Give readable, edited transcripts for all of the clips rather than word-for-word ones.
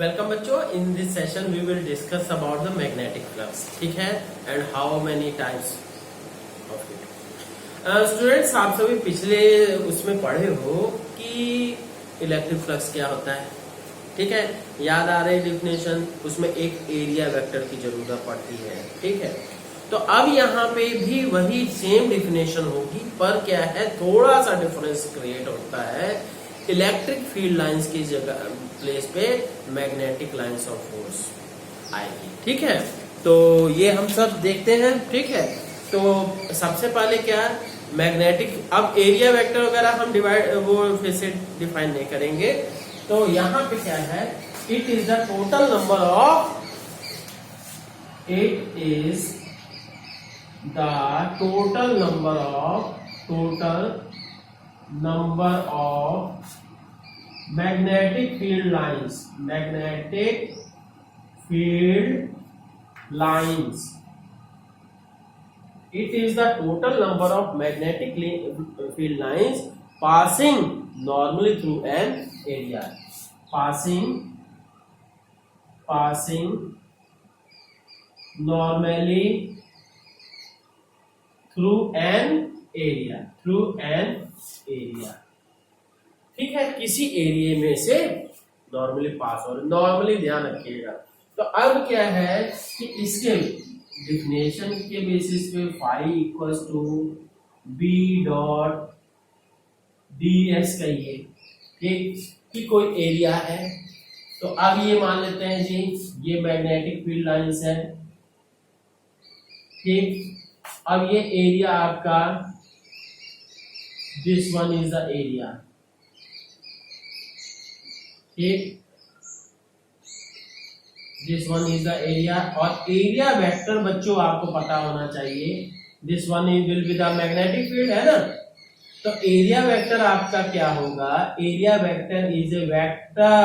Welcome बच्चों, in this session we will discuss about the magnetic flux, ठीक है, and how many types of it. Students, आप सभी पिछले उसमें पढ़े हो कि इलेक्ट्रिक फ्लक्स क्या होता है, ठीक है। याद आ रही डिफिनेशन, उसमें एक एरिया वेक्टर की जरूरत पड़ती है, ठीक है। तो अब यहाँ पे भी वही सेम डिफिनेशन होगी, पर क्या है, थोड़ा सा डिफरेंस क्रिएट होता है। इलेक्ट्रिक फील्ड लाइंस की जगह प्लेस पे मैग्नेटिक लाइंस ऑफ फोर्स आएगी, ठीक है। तो ये हम सब देखते हैं, ठीक है। तो सबसे पहले क्या, मैग्नेटिक, अब एरिया वेक्टर वगैरह हम डिवाइड वो फिर से डिफाइन नहीं करेंगे। तो यहाँ पे क्या है, it is the total number of, it is the total number of magnetic field lines, it is the total number of magnetic field lines passing normally through an area, passing normally through an area, ठीक है। किसी area में से normally पास हो रहा है, normally ध्यान रखिएगा। तो अब क्या है कि इसके डिफिनेशन के बेसिस पे phi equals to B dot D S कहिए, ठीक, कि कोई एरिया है। तो अब ये मान लेते हैं जी, ये मैग्नेटिक फील्ड लाइंस है, ठीक। अब ये एरिया आपका, this one is the area, ठीक, this one is the area. और एरिया वेक्टर बच्चों आपको पता होना चाहिए, this one will be the magnetic field, है ना। तो एरिया वेक्टर आपका क्या होगा, area vector is a vector,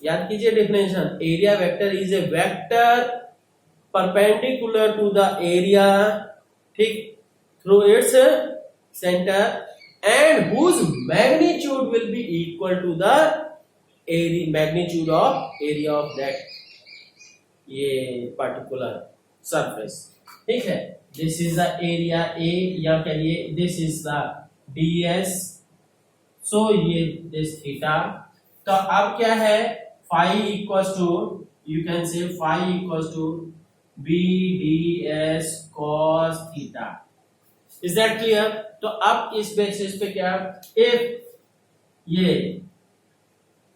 याद कीजिए definition, area vector is a vector perpendicular to the area, ठीक, through its centre, and whose magnitude will be equal to the area, magnitude of area of that ये particular surface, ठीक है। this is the area A, या कहिए this is the ds, so ये this theta। तो अब क्या है, phi equals to, you can say phi equals to b ds cos theta, is that clear? तो अब इस बेसिस पे क्या, इफ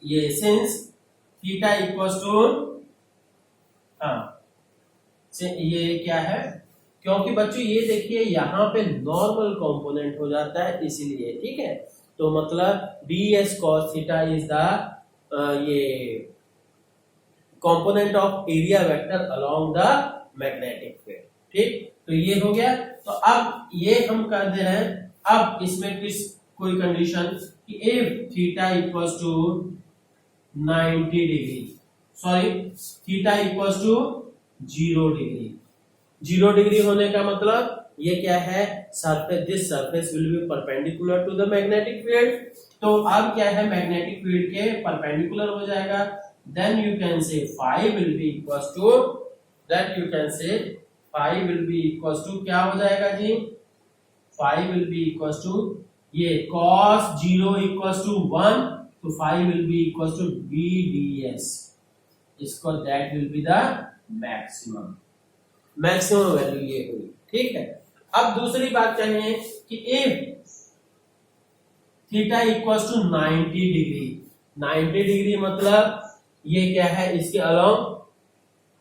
ये सिंस थीटा इक्वल्स टू, ये क्या है, क्योंकि बच्चों ये देखिए यहाँ पे नॉर्मल कंपोनेंट हो जाता है इसीलिए, ठीक है। तो मतलब D S cos theta is the ये component of area vector along the magnetic field, ठीक। तो ये हो गया। तो अब ये हम कर दे रहे हैं, अब इसमें कोई कंडीशन कि if theta equals to 90 degree, sorry theta equals to 0 degree, 0 degree होने का मतलब ये क्या है, surface, this surface will be perpendicular to the magnetic field. तो अब क्या है, मैग्नेटिक फील्ड के परपेंडिकुलर हो जाएगा, then you can say phi will be equals to, that you can say phi will be equals to, क्या हो जाएगा जी, phi will be equals to, ये cos 0 इक्वल्स टू 1, तो phi will be equals to B D S, इसको that will be the maximum value ये हुई, ठीक है। अब दूसरी बात कहें कि if theta equals to 90 degree, 90 degree मतलब ये क्या है, इसके अलोंग,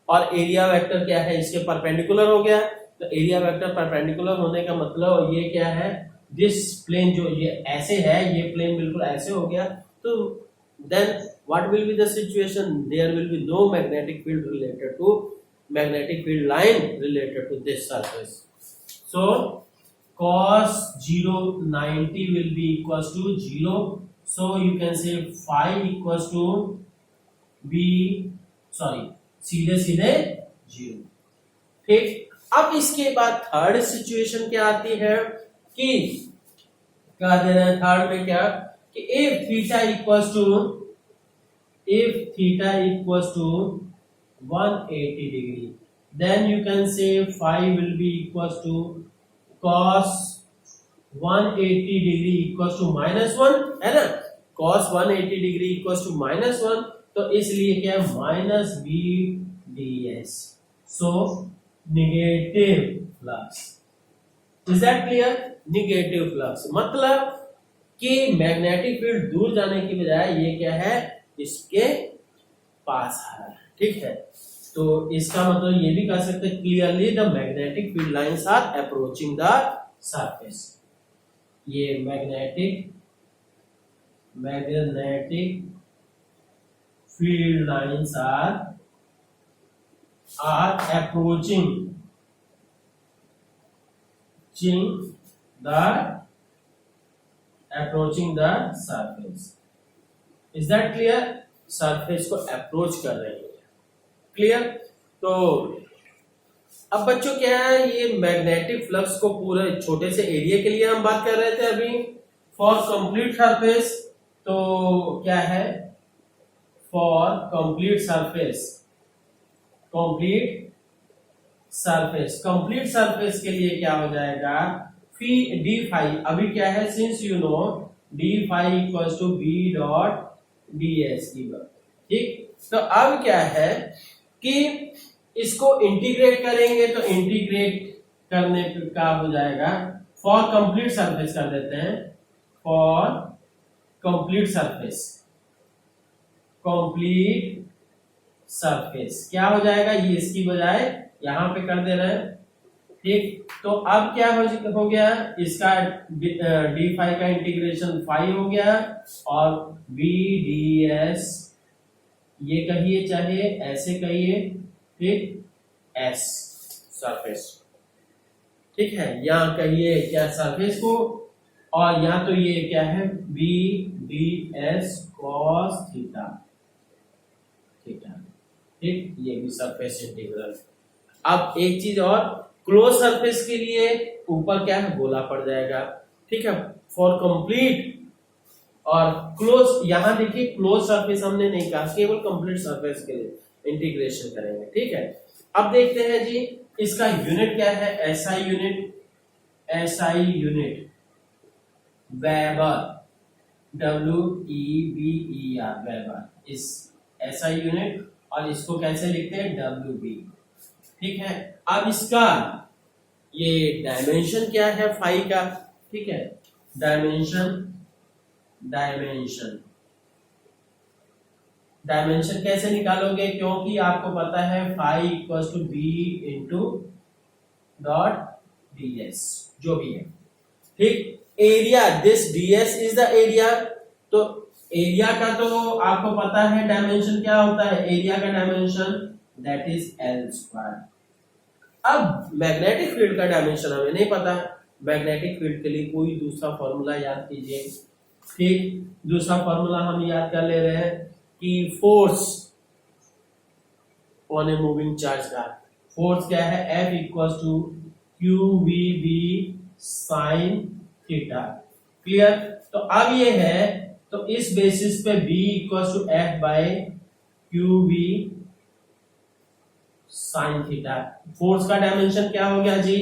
और एरिया वेक्टर क्या है, इसके परपेंडिकुलर हो गया। तो एरिया वेक्टर परपेंडिकुलर होने का मतलब ये क्या है, दिस प्लेन जो ये ऐसे है, ये प्लेन बिल्कुल ऐसे हो गया। तो then what will be the situation, there will be no magnetic field related to, magnetic field line related to this surface. So cos 0 90 will be equals to 0, so you can say phi equals to b, sorry सीधे 0, ठीक। अब इसके बाद third situation क्या आती है कि क्या दे रहे हैं थर्ड में, क्या कि if theta equals to if theta equals to 180 degree, then you can say phi will be equals to cos 180 degree equals to -1, है ना। cos 180 डिग्री इक्वल्स टू -1, तो इसलिए क्या है minus B D S, so negative flux. Is that clear? Negative flux मतलब कि magnetic field दूर जाने की बजाय ये क्या है इसके पास आ रहा है, ठीक है। तो इसका मतलब ये भी कह सकते हैं clearly the magnetic field lines are approaching the surface. ये magnetic field lines are approaching the surface. Is that clear? Surface को अप्रोच कर रही है, क्लियर। तो अब बच्चों क्या है, ये मैग्नेटिक फ्लक्स को पूरे छोटे से एरिया के लिए हम बात कर रहे थे अभी। फॉर कंप्लीट सरफेस तो क्या है, फॉर कंप्लीट सरफेस के लिए क्या हो जाएगा, फी डी फाई। अभी क्या है, since you know D phi equals to B dot D S, ठीक। तो अब क्या है कि इसको इंटीग्रेट करेंगे, तो इंटीग्रेट करने का हो जाएगा फॉर कंप्लीट सरफेस कर देते हैं, फॉर कंप्लीट सरफेस क्या हो जाएगा, ये इसकी बजाय यहां पे कर दे रहे हैं, ठीक। तो अब क्या हो गया, इसका डी फाई का इंटीग्रेशन फाई हो गया और बी डी एस, ये कहिए चाहे ऐसे कहिए, ठीक, एस सरफेस, ठीक है। यहां कहिए क्या सरफेस को, और यहां तो ये क्या है B D S cos theta, ठीक, ये भी सरफेस इंटीग्रल। अब एक चीज और, क्लोज सरफेस के लिए ऊपर क्या है गोला पड़ जाएगा, ठीक है, फॉर कंप्लीट। और क्लोज, यहां देखिए क्लोज सरफेस हमने नहीं कहा, केवल कंप्लीट सरफेस के लिए इंटीग्रेशन करेंगे, ठीक है। अब देखते हैं जी इसका यूनिट क्या है, SI unit weber, WEBER weber, इस एसआई यूनिट, और इसको कैसे लिखते हैं WB, ठीक है। अब इसका ये डायमेंशन क्या है फाई का, ठीक है, डायमेंशन कैसे निकालोगे, क्योंकि आपको पता है phi equals to B into dot ds, जो भी है, ठीक। Area, this ds is the area, तो एरिया का तो आपको पता है डायमेंशन क्या होता है, एरिया का डायमेंशन दैट इज L²। अब मैग्नेटिक फील्ड का डायमेंशन हमें नहीं पता, मैग्नेटिक फील्ड के लिए कोई दूसरा फॉर्मूला याद कीजिए, ठीक। दूसरा फॉर्मूला हम याद कर ले रहे हैं कि force on a moving charge का फोर्स क्या है, F equals to QVB sine theta, clear. तो अब ये है, तो इस बेसिस पे B equals to F by QV sine theta. Force का डायमेंशन क्या हो गया जी,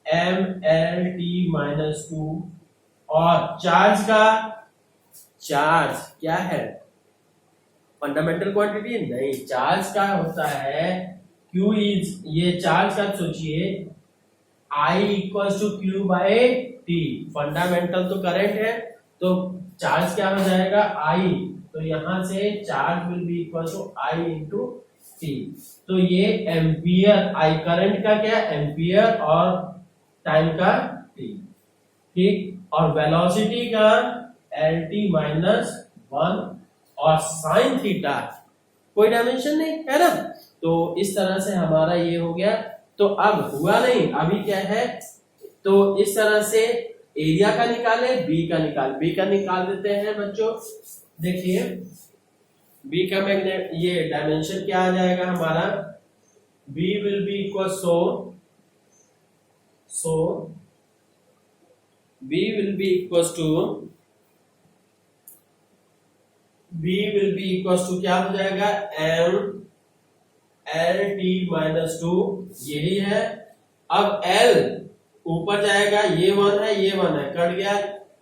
MLT-2, और चार्ज का, चार्ज क्या है फंडामेंटल क्वांटिटी नहीं, चार्ज का होता है Q इज, ये चार्ज का सोचिए I equals to Q by T, fundamental तो करंट है, तो चार्ज क्या हो जाएगा I, तो यहां से charge will be equal to I into T, तो ये एम्पियर, I करंट का क्या एम्पियर और टाइम का T, ठीक। और वेलोसिटी का LT-1 और साइन थीटा कोई डायमेंशन नहीं है ना। तो इस तरह से हमारा ये हो गया। तो अब हुआ नहीं, अभी क्या है, तो इस तरह से एरिया का निकाले, बी का निकाल देते हैं बच्चों। देखिए बी का मैग्नेट, ये डायमेंशन क्या आ जाएगा हमारा, B will be equal so B will be equal to B will be equal to क्या हो जाएगा m l t माइनस 2, यही है। अब l ऊपर जाएगा, ये 1 है, ये 1 है, कट गया,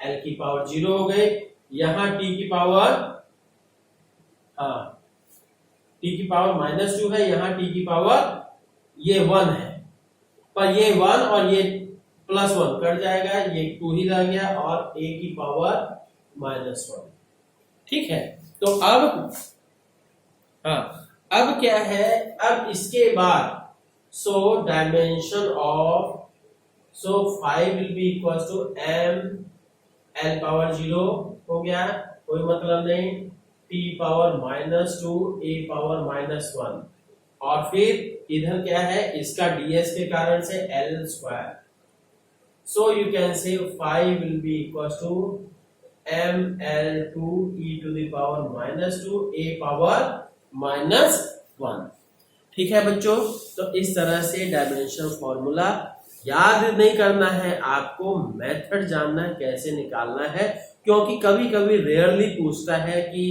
l की पावर 0 हो गई। यहाँ t की पावर, हाँ t की पावर माइनस 2 है, यहाँ t की पावर ये 1 है, पर ये 1 और ये प्लस 1 कट जाएगा, ये 2 ही रह गया और a की पावर माइनस 1। ठीक है, तो अब हाँ अब क्या है, अब इसके बाद dimension of 5 will be equal to m l power 0 हो गया, कोई मतलब नहीं, t power minus 2 a power minus 1, और फिर इधर क्या है, इसका ds के कारण से l square. So you can say 5 will be equal to m l2 e to the power minus 2 a power minus 1। ठीक है बच्चों, तो इस तरह से डायमेंशन फॉर्मूला याद नहीं करना है, आपको मेथड जानना है कैसे निकालना है, क्योंकि कभी कभी रेयरली पूछता है कि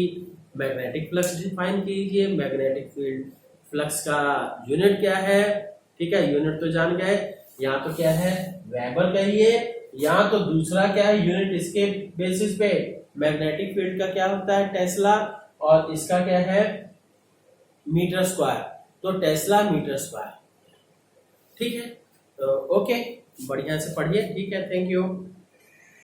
मैग्नेटिक फ्लक्स डिफाइन कीजिए, मैग्नेटिक फील्ड फ्लक्स का यूनिट क्या है। ठीक है, यूनिट तो जान गए, यहाँ तो क्या है वेबर कहिए, यहाँ तो दूसरा क्या है यूनिट, इसके बेसिस पे मैग्नेटिक फील्ड का क्या होता है टेस्ला, और इसका क्या है मीटर स्क्वायर, तो टेस्ला मीटर स्क्वायर। ठीक है, तो ओके, बढ़िया से पढ़िए। ठीक है, थैंक यू।